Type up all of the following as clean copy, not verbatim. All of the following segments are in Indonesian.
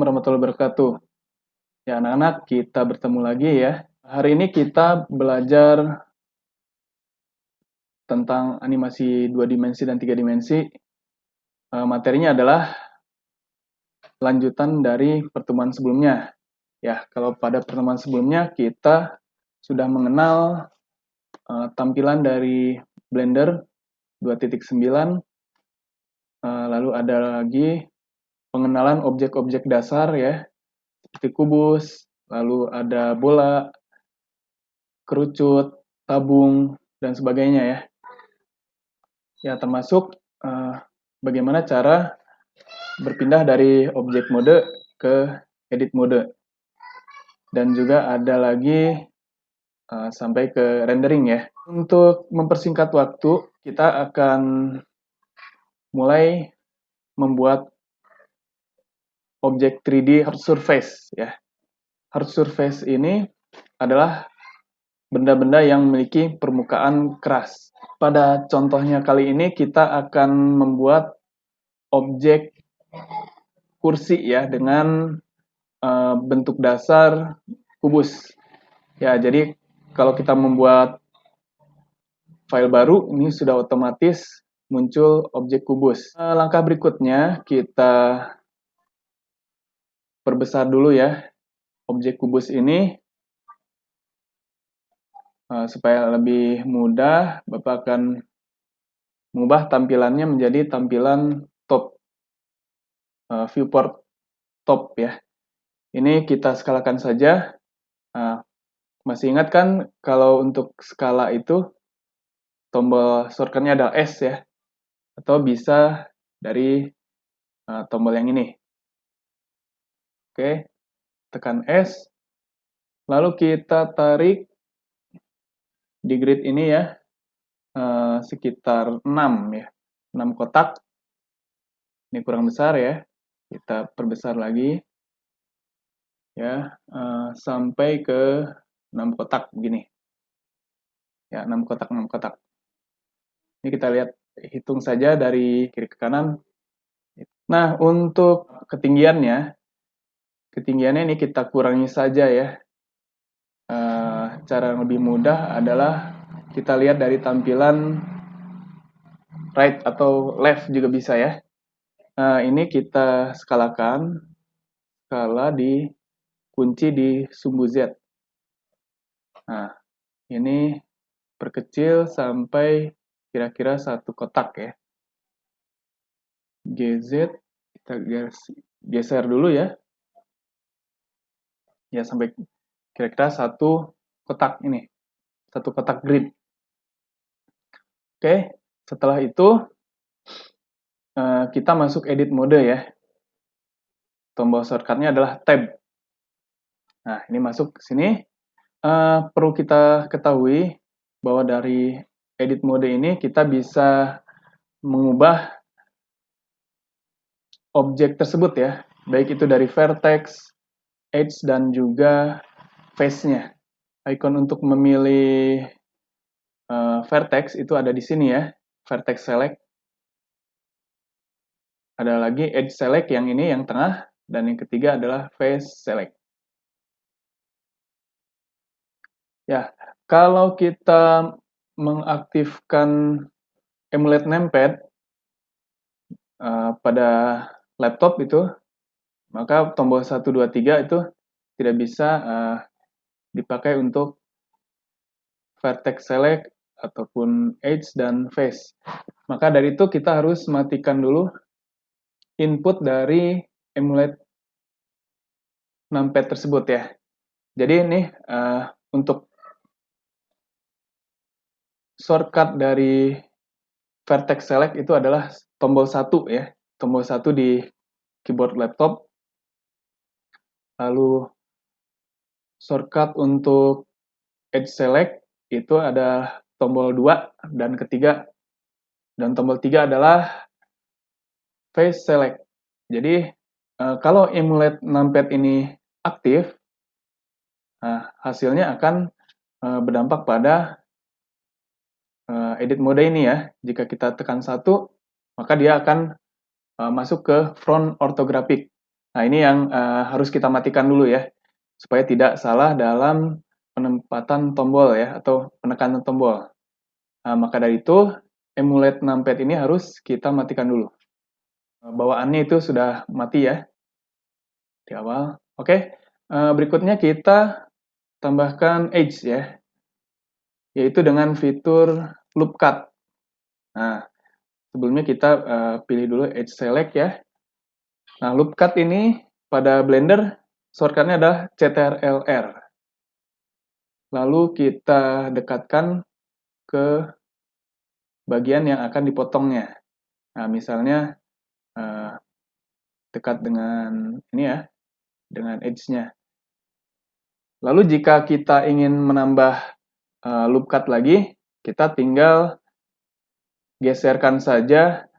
warahmatullahi wabarakatuh. Ya, anak-anak, kita bertemu lagi ya. Hari ini kita belajar tentang animasi 2 dimensi dan 3 dimensi. Materinya adalah lanjutan dari pertemuan sebelumnya. Ya, kalau pada pertemuan sebelumnya kita sudah mengenal tampilan dari Blender 2.9. Lalu ada lagi pengenalan objek-objek dasar ya, seperti kubus, lalu ada bola, kerucut, tabung, dan sebagainya ya. Ya, termasuk bagaimana cara berpindah dari objek mode ke edit mode. Dan juga ada lagi sampai ke rendering ya. Untuk mempersingkat waktu, kita akan mulai membuat objek 3D hard surface ya. Hard surface ini adalah benda-benda yang memiliki permukaan keras. Pada contohnya kali ini kita akan membuat objek kursi ya dengan bentuk dasar kubus. Ya, jadi kalau kita membuat file baru, ini sudah otomatis muncul objek kubus. Langkah berikutnya kita perbesar dulu ya objek kubus ini. Supaya lebih mudah, Bapak akan mengubah tampilannya menjadi tampilan top, viewport top ya. Ini kita skalakan saja. Masih ingat kan kalau untuk skala itu tombol shortcut-nya adalah S ya, atau bisa dari tombol yang ini. Oke, tekan S, lalu kita tarik di grid ini ya, sekitar 6 ya, 6 kotak. Ini kurang besar ya, kita perbesar lagi ya, sampai ke 6 kotak begini. Ya, 6 kotak, 6 kotak. Ini kita lihat, hitung saja dari kiri ke kanan. Nah, untuk ketinggiannya ini kita kurangi saja ya. Cara yang lebih mudah adalah kita lihat dari tampilan right atau left juga bisa ya. Ini kita skalakan, skala dikunci di sumbu Z. Nah, ini perkecil sampai kira-kira 1 kotak ya. GZ kita geser dulu ya. Ya, sampai kira-kira 1 kotak ini. 1 kotak grid. Oke, setelah itu kita masuk edit mode ya. Tombol shortcut-nya adalah tab. Nah, ini masuk ke sini. Perlu kita ketahui bahwa dari edit mode ini kita bisa mengubah objek tersebut ya, baik itu dari vertex, edge, dan juga face-nya. Icon untuk memilih vertex itu ada di sini ya, vertex select. Ada lagi edge select yang ini, yang tengah, dan yang ketiga adalah face select. Ya, kalau kita mengaktifkan emulate namepad pada laptop itu, maka tombol 1, 2, 3 itu tidak bisa dipakai untuk vertex select ataupun edge dan face. Maka dari itu kita harus matikan dulu input dari emulate numpad tersebut ya. Jadi ini untuk shortcut dari vertex select itu adalah tombol 1 ya. Tombol 1 di keyboard laptop. Lalu shortcut untuk edge select itu ada tombol 2 dan ketiga. Dan tombol 3 adalah face select. Jadi kalau emulate numpad ini aktif, hasilnya akan berdampak pada edit mode ini ya. Jika kita tekan 1, maka dia akan masuk ke front orthographic. Nah, ini yang harus kita matikan dulu ya, supaya tidak salah dalam penempatan tombol ya, atau penekanan tombol. Nah, maka dari itu, emulate numpad ini harus kita matikan dulu. Bawaannya itu sudah mati ya, di awal. Oke, berikutnya kita tambahkan edge ya, yaitu dengan fitur loop cut. Nah, sebelumnya kita pilih dulu edge select ya. Nah, loop cut ini pada Blender shortcutnya adalah CTRL-R. Lalu kita dekatkan ke bagian yang akan dipotongnya. Nah, misalnya dekat dengan ini ya, dengan edge-nya. Lalu jika kita ingin menambah loop cut lagi, kita tinggal geserkan saja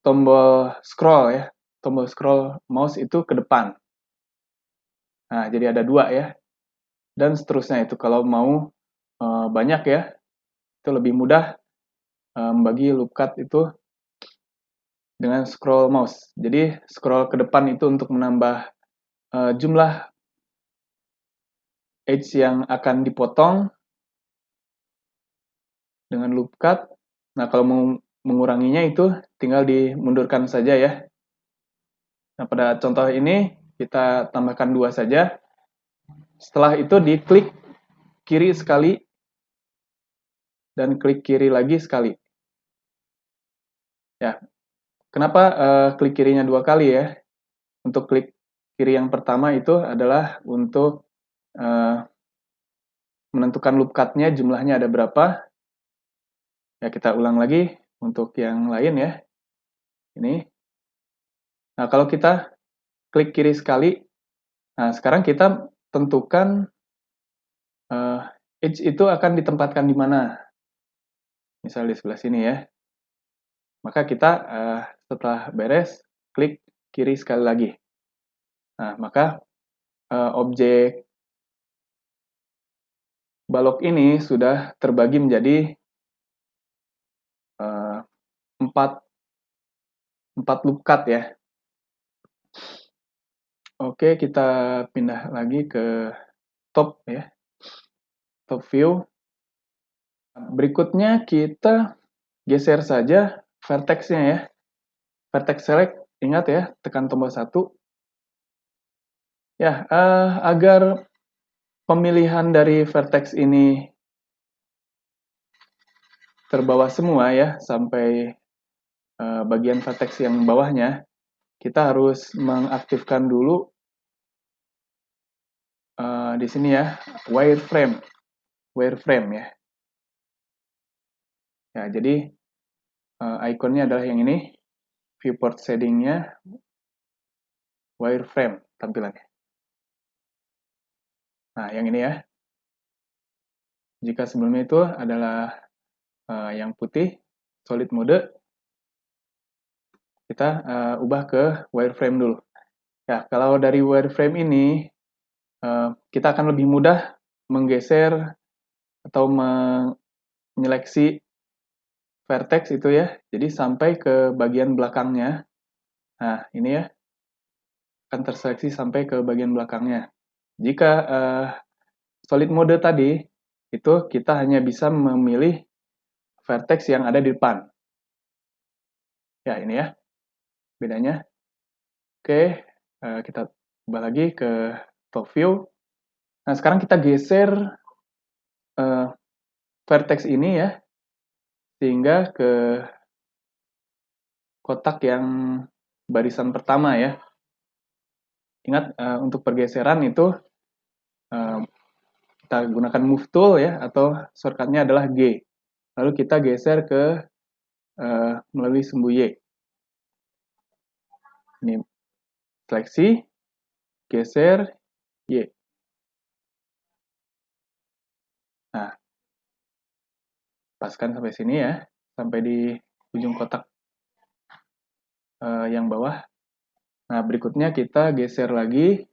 tombol scroll ya, tombol scroll mouse itu ke depan. Nah, jadi ada dua ya, dan seterusnya itu kalau mau banyak ya, itu lebih mudah membagi loop cut itu dengan scroll mouse. Jadi scroll ke depan itu untuk menambah jumlah edge yang akan dipotong dengan loop cut. Nah, kalau mau menguranginya itu tinggal dimundurkan saja ya. Nah, pada contoh ini kita tambahkan 2 saja. Setelah itu diklik kiri sekali dan klik kiri lagi sekali. Ya, kenapa klik kirinya 2 kali ya? Untuk klik kiri yang pertama itu adalah untuk menentukan loop cut-nya jumlahnya ada berapa. Ya, kita ulang lagi untuk yang lain ya. Ini. Nah, kalau kita klik kiri sekali, nah sekarang kita tentukan edge itu akan ditempatkan di mana. Misal di sebelah sini ya. Maka kita setelah beres, klik kiri sekali lagi. Nah, maka objek balok ini sudah terbagi menjadi 4 loop cut ya. Oke, kita pindah lagi ke top ya, top view. Berikutnya kita geser saja vertex-nya ya. Vertex select, ingat ya, tekan tombol 1. Ya, agar pemilihan dari vertex ini terbawa semua ya, sampai bagian vertex yang bawahnya, kita harus mengaktifkan dulu di sini ya, wireframe ya. Ya, jadi ikonnya adalah yang ini, viewport shading-nya wireframe tampilannya. Nah, yang ini ya. Jika sebelumnya itu adalah yang putih, solid mode, kita ubah ke wireframe dulu. Ya, kalau dari wireframe ini, kita akan lebih mudah menggeser atau menyeleksi vertex itu ya, jadi sampai ke bagian belakangnya. Nah, ini ya, akan terseleksi sampai ke bagian belakangnya. Jika solid mode tadi, itu kita hanya bisa memilih vertex yang ada di depan. Ya, ini ya, bedanya. Oke, kita ubah lagi ke top view. Nah, sekarang kita geser vertex ini ya, sehingga ke kotak yang barisan pertama ya. Ingat, untuk pergeseran itu kita gunakan move tool ya, atau shortcutnya adalah G. Lalu kita geser ke melalui sumbu Y. Ini seleksi, geser, Y. Nah, paskan sampai sini ya, sampai di ujung kotak yang bawah. Nah, berikutnya kita geser lagi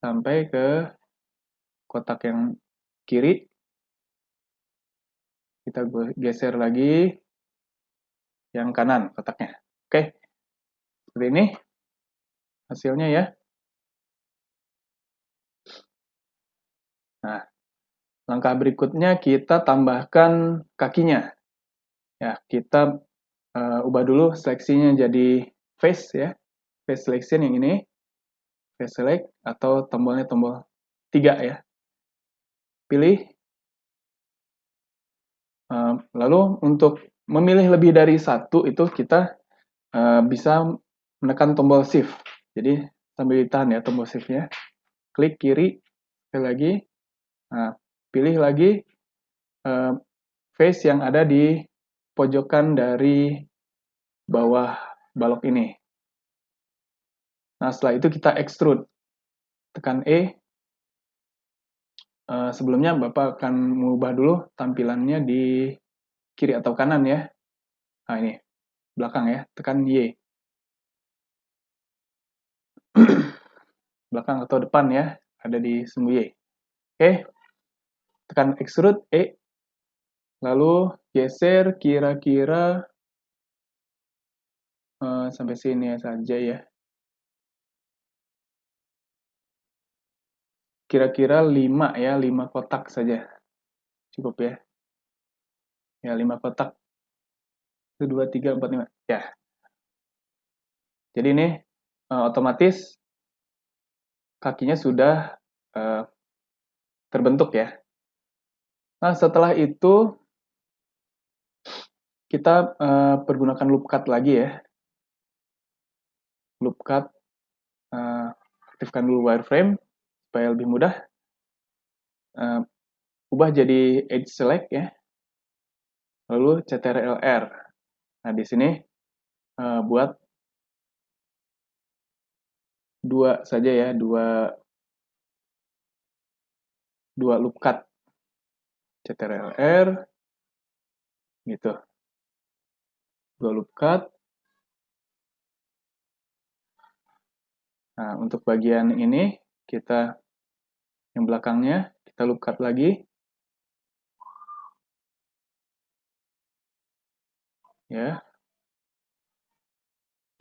sampai ke kotak yang kiri. Kita geser lagi yang kanan kotaknya. Oke. seperti ini hasilnya ya. Nah, langkah berikutnya kita tambahkan kakinya. Ya, kita ubah dulu seleksinya jadi face ya. Face selection yang ini. Face select atau tombolnya tombol 3 ya. Pilih. Lalu untuk memilih lebih dari satu itu kita bisa menekan tombol shift. Jadi sambil ditahan ya tombol shift-nya. Klik kiri, sekali lagi. Nah, pilih lagi face yang ada di pojokan dari bawah balok ini. Nah, setelah itu kita extrude. Tekan E. Sebelumnya Bapak akan mengubah dulu tampilannya di kiri atau kanan ya. Nah, ini. Belakang ya. Tekan Y. Belakang atau depan ya. Ada di sumbu Y. Oke. Tekan extrude E. Lalu geser kira-kira sampai sini saja ya. Kira-kira 5 ya, 5 kotak saja. Cukup ya. Ya, 5 kotak. 1, 2, 3, 4, 5. Ya. Jadi ini otomatis kakinya sudah terbentuk ya. Nah, setelah itu kita pergunakan loop cut lagi ya. Loop cut, aktifkan dulu wireframe supaya lebih mudah. Ubah jadi edge select ya. Lalu CTRL-R. Nah, di sini buat 2 saja ya, 2 loop cut. CTRL-R gitu. 2 loop cut. Nah, untuk bagian ini kita yang belakangnya kita loop cut lagi. Ya.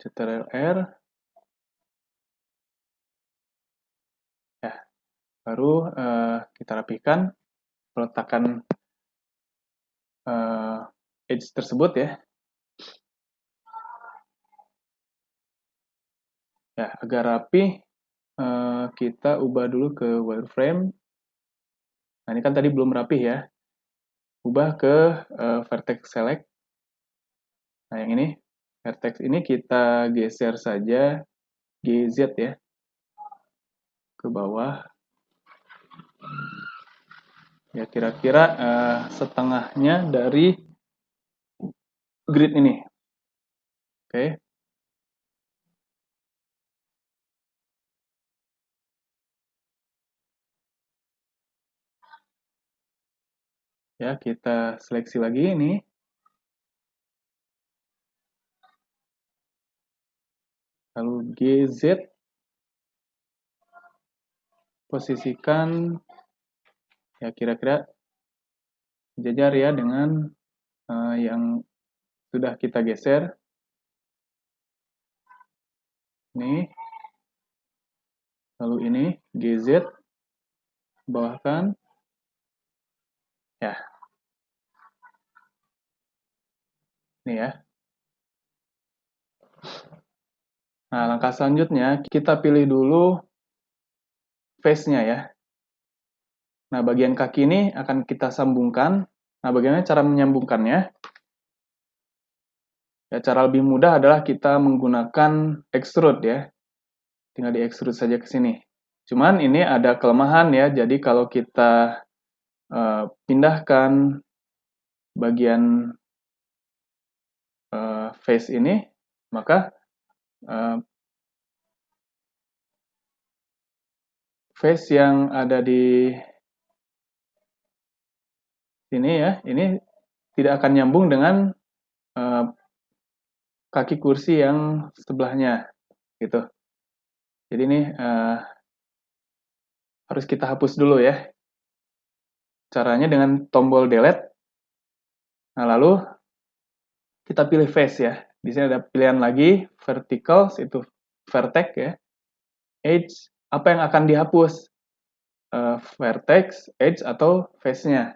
CTRL-R. Ya. Baru kita rapikan peletakan edge tersebut ya. Ya, agar rapi kita ubah dulu ke wireframe. Nah, ini kan tadi belum rapi ya. Ubah ke vertex select. Nah, yang ini vertex ini kita geser saja GZ ya. Ke bawah. Ya, kira-kira setengahnya dari grid ini. Oke. Ya, kita seleksi lagi ini. Lalu GZ. Posisikan ya kira-kira sejajar ya dengan yang sudah kita geser. Ini. Lalu ini GZ. Bawahkan. Ya. Ini ya. Nah, langkah selanjutnya kita pilih dulu face-nya ya. Nah, bagian kaki ini akan kita sambungkan. Nah, bagaimana cara menyambungkannya? Ya, cara lebih mudah adalah kita menggunakan extrude ya. Tinggal di extrude saja ke sini. Cuman ini ada kelemahan ya. Jadi kalau kita pindahkan bagian face ini, maka face yang ada di sini ya, ini tidak akan nyambung dengan kaki kursi yang sebelahnya, gitu. Jadi ini harus kita hapus dulu ya. Caranya dengan tombol delete. Nah, lalu kita pilih face ya. Di sini ada pilihan lagi, verticals itu vertex ya, edge apa yang akan dihapus, vertex, edge atau face-nya.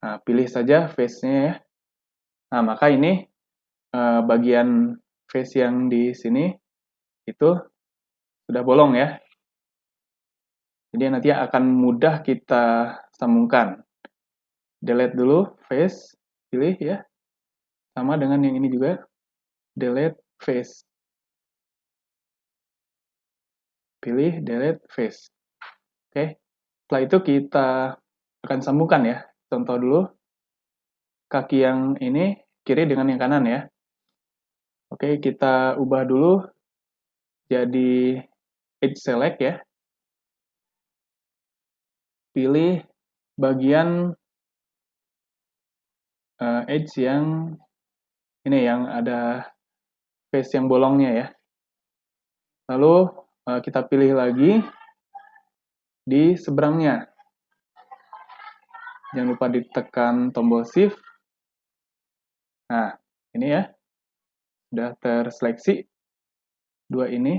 Nah, pilih saja face-nya ya. Nah, maka ini bagian face yang di sini itu sudah bolong ya. Jadi nanti akan mudah kita sambungkan. Delete dulu face, pilih ya. Sama dengan yang ini juga, delete face. Pilih delete face. Oke. Setelah itu kita akan sambungkan ya. Contoh dulu, kaki yang ini kiri dengan yang kanan ya. Oke, kita ubah dulu jadi edge select ya. Pilih bagian edge yang ini yang ada face yang bolongnya ya. Lalu kita pilih lagi di seberangnya. Jangan lupa ditekan tombol shift. Nah, ini ya. Sudah terseleksi dua ini.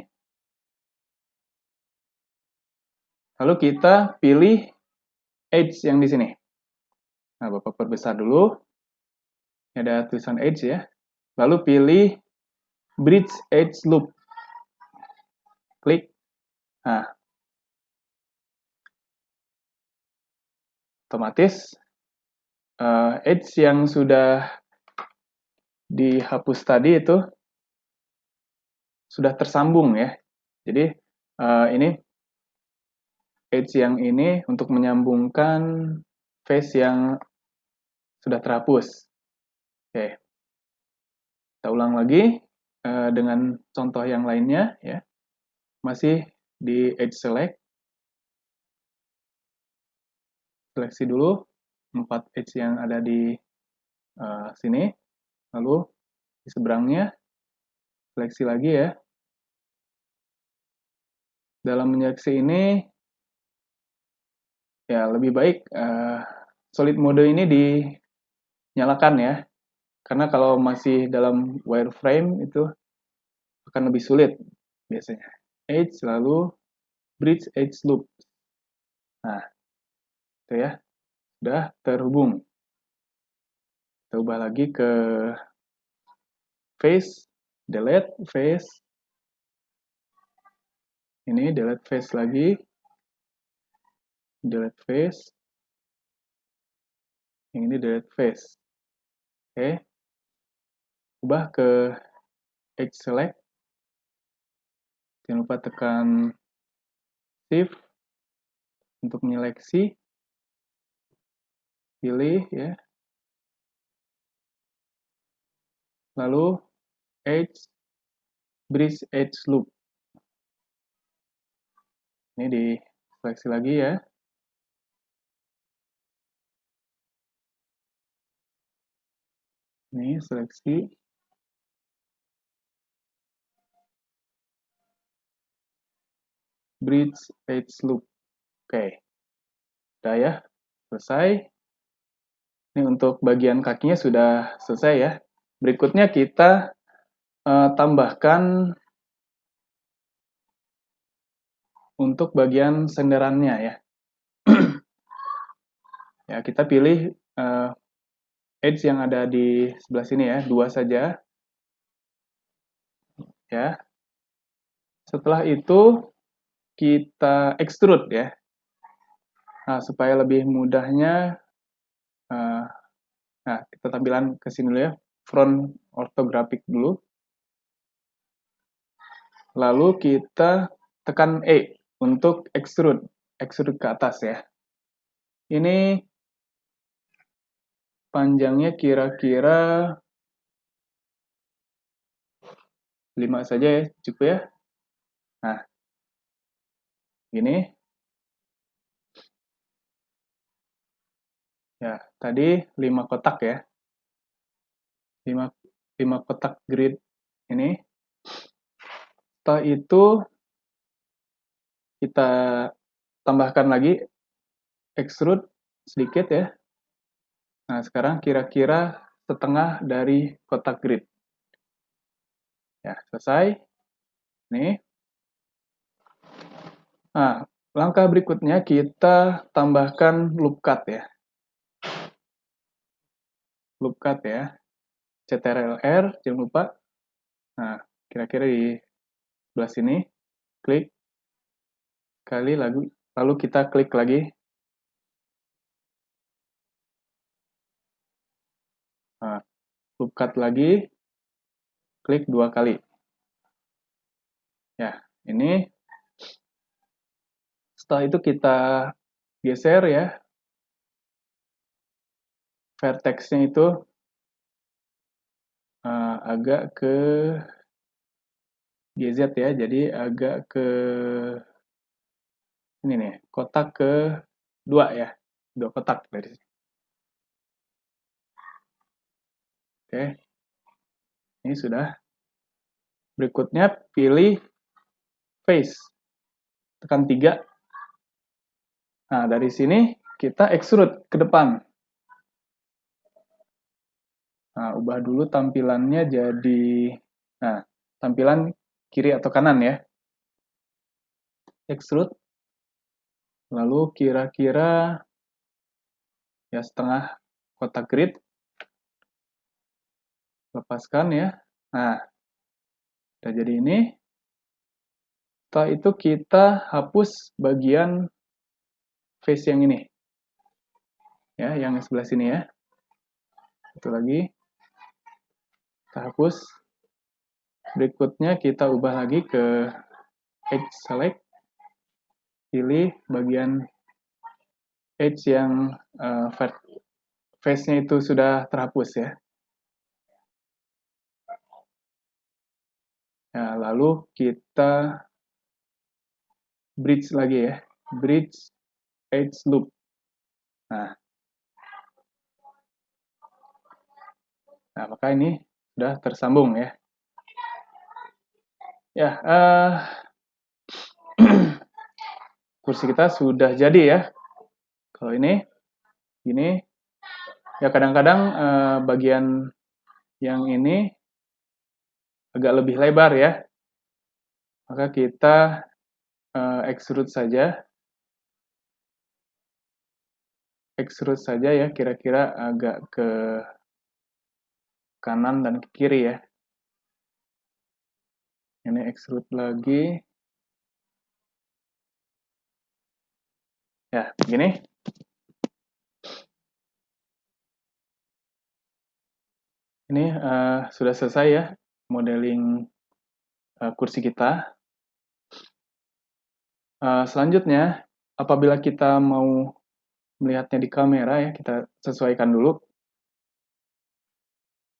Lalu kita pilih edge yang di sini. Nah, Bapak perbesar dulu. Ini ada tulisan edge ya. Lalu pilih bridge edge loop. Klik. Nah, otomatis edge yang sudah dihapus tadi itu sudah tersambung ya. Jadi ini edge yang ini untuk menyambungkan face yang sudah terhapus. Oke. Kita ulang lagi dengan contoh yang lainnya ya. Masih di edge select. Seleksi dulu 4 edge yang ada di sini. Lalu di seberangnya seleksi lagi ya. Dalam menyeleksi ini ya lebih baik solid mode ini dinyalakan ya. Karena kalau masih dalam wireframe itu akan lebih sulit biasanya. Edge lalu bridge edge loop. Nah, itu ya. Sudah terhubung. Kita ubah lagi ke face, delete face. Ini delete face lagi. Delete face. Yang ini delete face. Oke. Ubah ke edge select. Jangan lupa tekan shift untuk menyeleksi. Pilih ya. Lalu edge bridge edge loop. Ini diseleksi lagi ya. Ini seleksi. Bridge edge loop. Oke. Udah ya. Selesai. Ini untuk bagian kakinya sudah selesai ya. Berikutnya kita tambahkan untuk bagian senderannya ya. Ya, kita pilih edge yang ada di sebelah sini ya, 2 saja. Ya. Setelah itu kita extrude ya. Nah, supaya lebih mudahnya nah, kita tampilan ke sini dulu ya. Front orthographic dulu. Lalu kita tekan E untuk extrude, extrude ke atas ya. Ini panjangnya kira-kira 5 saja ya, cukup ya. Nah, ini. Ya, tadi 5 kotak ya. 5 kotak grid ini. Setelah itu kita tambahkan lagi extrude sedikit ya. Nah, sekarang kira-kira setengah dari kotak grid. Ya, selesai. Nih. Nah, langkah berikutnya kita tambahkan loop cut ya. Loop cut ya. CTRL-R, jangan lupa. Nah, kira-kira di sebelah sini, klik. Lalu kita klik lagi. Nah, loop cut lagi, klik 2 kali. Ya, ini setelah itu kita geser ya, vertex-nya itu agak ke GZ ya, jadi agak ke ini nih, kotak ke 2 ya, 2 kotak dari sini. Oke, ini sudah. Berikutnya pilih face, tekan 3. Nah, dari sini kita extrude ke depan. Nah, ubah dulu tampilannya jadi, nah, tampilan kiri atau kanan ya. Extrude, lalu kira-kira ya setengah kotak grid. Lepaskan ya. Nah, udah jadi ini. Setelah itu kita hapus bagian face yang ini. Ya, yang sebelah sini ya. Itu lagi. Kita hapus. Berikutnya kita ubah lagi ke edge select. Pilih bagian edge yang face-nya itu sudah terhapus ya. Nah, lalu kita bridge lagi ya. Bridge edge loop. Nah, maka ini sudah tersambung ya. Ya, kursi kita sudah jadi ya. Kalau ini, gini, ya kadang-kadang bagian yang ini agak lebih lebar ya. Maka kita extrude saja. Extrude saja ya, kira-kira agak ke kanan dan ke kiri ya. Ini extrude lagi. Ya, begini. Ini sudah selesai ya, modeling kursi kita. Selanjutnya, apabila kita mau melihatnya di kamera ya, kita sesuaikan dulu.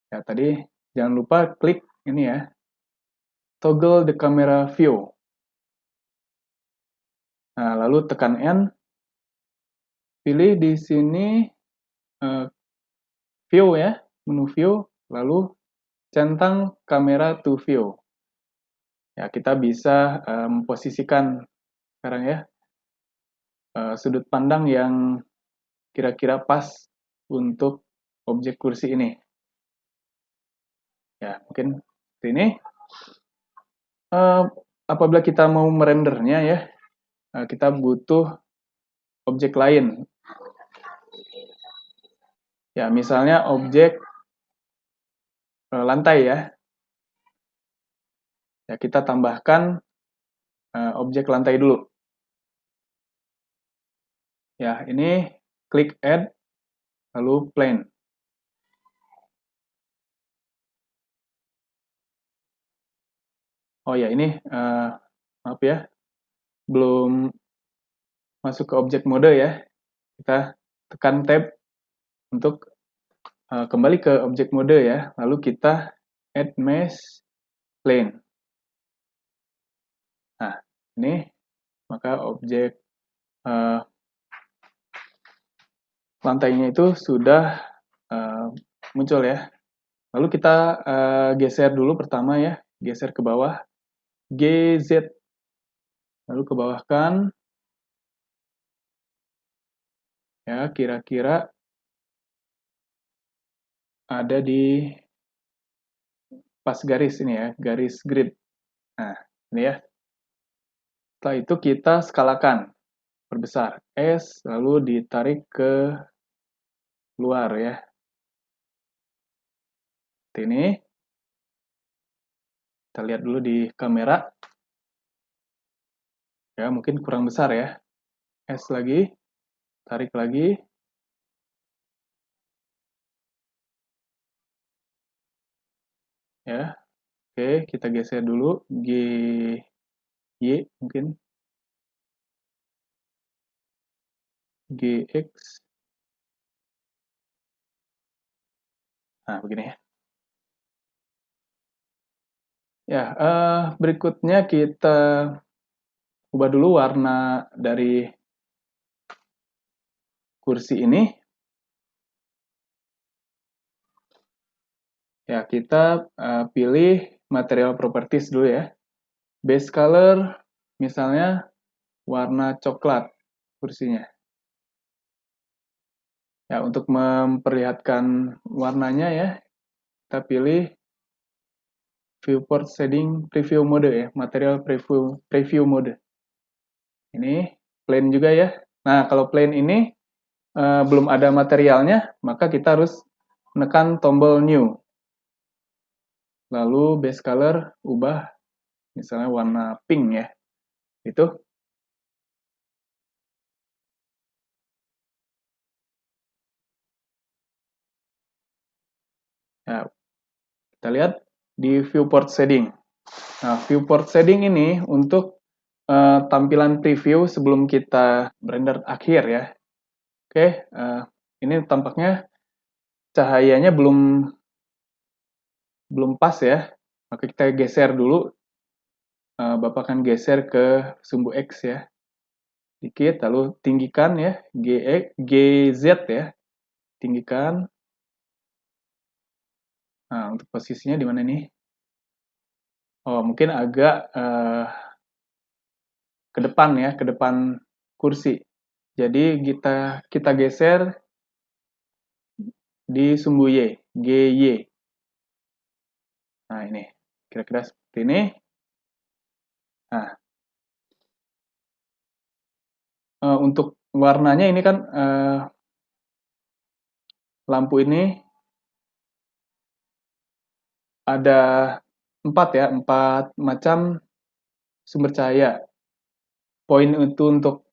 Ya, tadi jangan lupa klik ini ya, toggle the camera view. Nah, lalu tekan N, pilih di sini view ya, menu view, lalu centang kamera to view. Ya, kita bisa memposisikan sekarang ya, sudut pandang yang kira-kira pas untuk objek kursi ini. Ya, mungkin seperti ini. Apabila kita mau merendernya ya, kita butuh objek lain. Ya, misalnya objek lantai ya. Ya, kita tambahkan objek lantai dulu. Ya, ini klik add, lalu plane. Oh ya, ini maaf ya, belum masuk ke objek mode ya. Kita tekan tab untuk kembali ke objek mode ya. Lalu kita add mesh plane. Nah, ini maka objek lantainya itu sudah muncul ya. Lalu kita geser dulu pertama ya, geser ke bawah, GZ, lalu ke bawahkan, ya kira-kira ada di pas garis ini ya, garis grid. Nah, ini ya. Setelah itu kita skalakan, perbesar S, lalu ditarik ke luar ya. Seperti ini. Kita lihat dulu di kamera. Ya, mungkin kurang besar ya. S lagi, tarik lagi. Ya, oke, kita geser dulu. G, Y mungkin. GX. Nah, begini ya. Ya, berikutnya kita ubah dulu warna dari kursi ini. Ya, kita pilih material properties dulu ya. Base color, misalnya warna coklat kursinya. Ya, untuk memperlihatkan warnanya ya, kita pilih viewport shading preview mode ya, material preview mode. Ini plain juga ya. Nah, kalau plain ini belum ada materialnya, maka kita harus menekan tombol new. Lalu base color ubah misalnya warna pink ya. Itu. Ya, kita lihat di viewport shading. Nah, viewport shading ini untuk tampilan preview sebelum kita render akhir ya. Oke, ini tampaknya cahayanya belum pas ya. Maka kita geser dulu. Bapak akan geser ke sumbu X ya. Dikit, lalu tinggikan ya. GZ ya. Tinggikan. Nah, untuk posisinya di mana nih? Oh, mungkin agak ke depan ya, ke depan kursi. Jadi kita geser di sumbu Y, GY. Nah, ini kira-kira seperti ini. Nah, untuk warnanya ini kan lampu ini ada 4 ya, 4 macam sumber cahaya. Poin itu untuk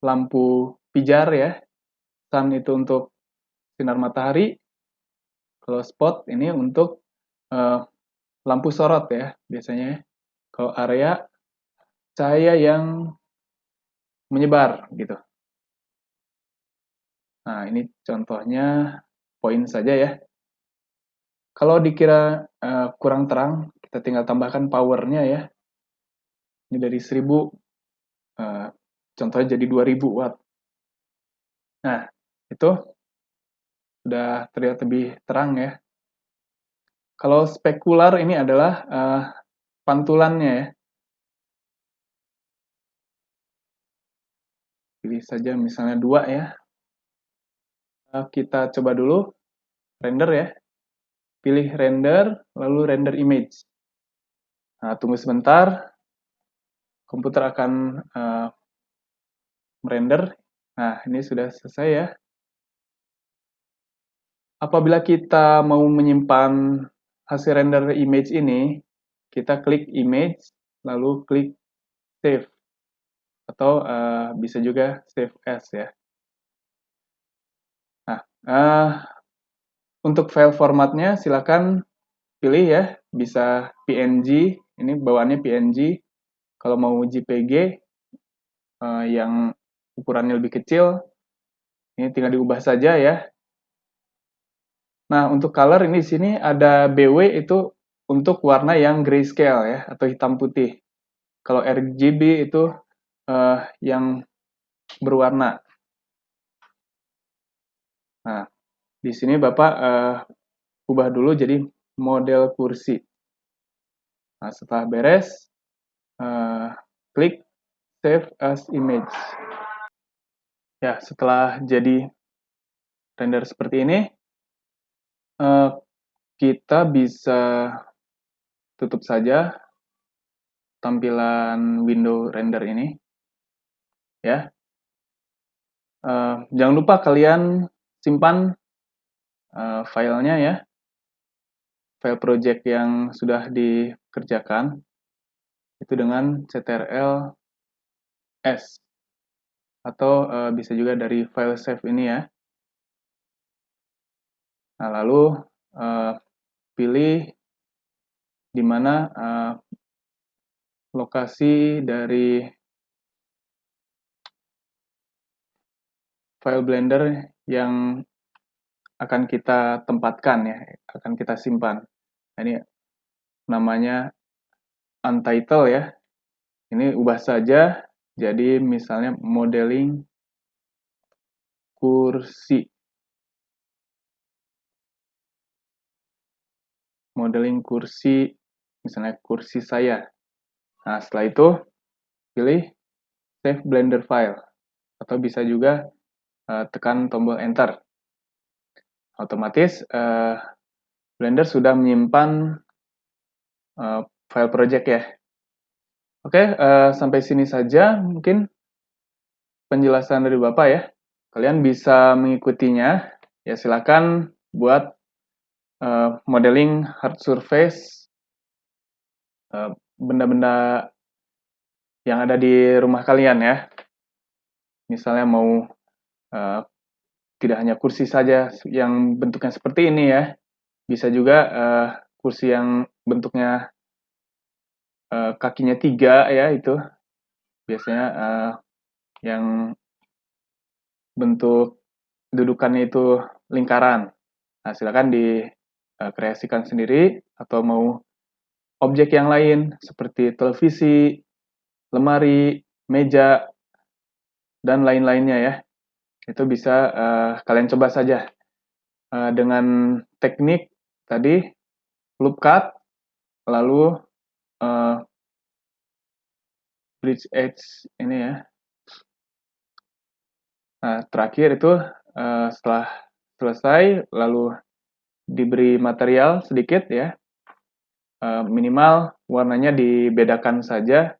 lampu pijar ya, sun itu untuk sinar matahari, kalau spot ini untuk lampu sorot ya biasanya. Kalau area cahaya yang menyebar gitu. Nah, ini contohnya poin saja ya. Kalau dikira kurang terang, kita tinggal tambahkan powernya ya. Ini dari 1000, contohnya jadi 2000 watt. Nah, itu sudah terlihat lebih terang ya. Kalau spekular ini adalah pantulannya ya. Pilih saja misalnya 2 ya. Kita coba dulu render ya. Pilih render, lalu render image. Nah, tunggu sebentar. Komputer akan merender. Nah, ini sudah selesai ya. Apabila kita mau menyimpan hasil render image ini, kita klik image, lalu klik save. Atau bisa juga save as ya. Nah, untuk file formatnya silakan pilih ya, bisa PNG, ini bawaannya PNG. Kalau mau JPG yang ukurannya lebih kecil, ini tinggal diubah saja ya. Nah, untuk color ini di sini ada BW itu untuk warna yang grayscale ya, atau hitam putih. Kalau RGB itu yang berwarna. Nah, di sini Bapak ubah dulu jadi model kursi. Nah, setelah beres, klik Save as Image. Ya, setelah jadi render seperti ini, kita bisa tutup saja tampilan window render ini, ya. Jangan lupa kalian simpan filenya ya, file project yang sudah dikerjakan itu dengan ctrl S atau bisa juga dari file save ini ya. Nah, lalu pilih di mana lokasi dari file Blender yang akan kita tempatkan ya, akan kita simpan. Nah, ini namanya untitled ya. Ini ubah saja jadi misalnya modeling kursi. Modeling kursi, misalnya kursi saya. Nah, setelah itu pilih Save Blender File. Atau bisa juga tekan tombol Enter. Otomatis Blender sudah menyimpan file project ya. Oke, sampai sini saja mungkin penjelasan dari Bapak ya. Kalian bisa mengikutinya. Ya, silakan buat modeling hard surface, benda-benda yang ada di rumah kalian ya. Misalnya mau tidak hanya kursi saja yang bentuknya seperti ini ya, bisa juga kursi yang bentuknya kakinya 3 ya, itu biasanya yang bentuk dudukannya itu lingkaran. Nah, silakan dikreasikan sendiri atau mau objek yang lain seperti televisi, lemari, meja, dan lain-lainnya ya. Itu bisa kalian coba saja dengan teknik tadi loop cut, lalu bridge edge ini ya. Nah, terakhir itu setelah selesai lalu diberi material sedikit ya, minimal warnanya dibedakan saja,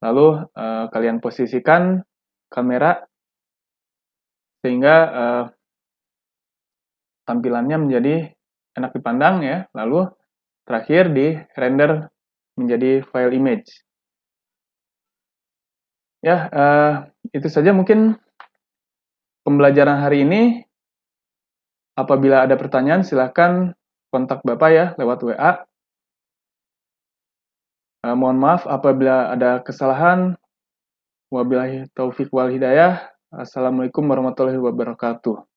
lalu kalian posisikan kamera sehingga tampilannya menjadi enak dipandang ya, lalu terakhir di render menjadi file image. Ya, itu saja mungkin pembelajaran hari ini. Apabila ada pertanyaan, silahkan kontak Bapak ya lewat WA. Mohon maaf apabila ada kesalahan. Wabillahi taufiq wal hidayah. Assalamualaikum warahmatullahi wabarakatuh.